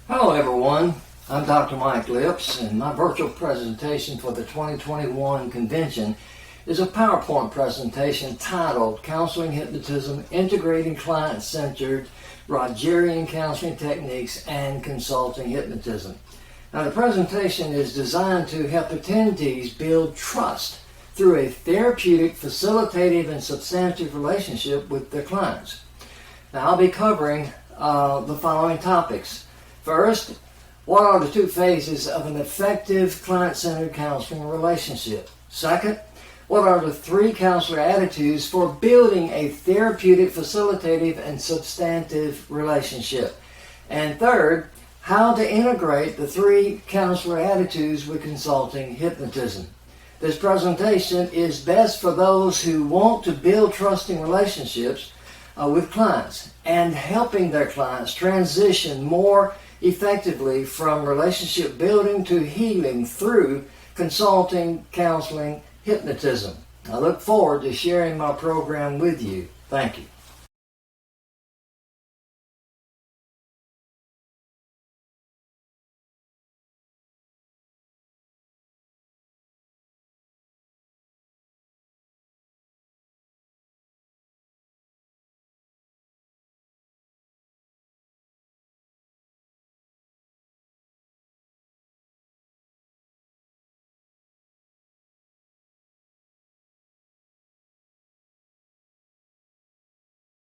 Hello everyone, I'm Dr. Mike Lips, and my virtual presentation for the 2021 convention is a PowerPoint presentation titled Counseling Hypnotism, Integrating Client-Centered Rogerian Counseling Techniques and Consulting Hypnotism. Now the presentation is designed to help attendees build trust through a therapeutic, facilitative, and substantive relationship with their clients. Now I'll be covering the following topics. First, what are the two phases of an effective client-centered counseling relationship? Second, what are the three counselor attitudes for building a therapeutic, facilitative, and substantive relationship? And third, how to integrate the three counselor attitudes with consulting hypnotism. This presentation is best for those who want to build trusting relationships with clients and helping their clients transition more effectively from relationship building to healing through consulting, counseling, hypnotism. I look forward to sharing my program with you. Thank you.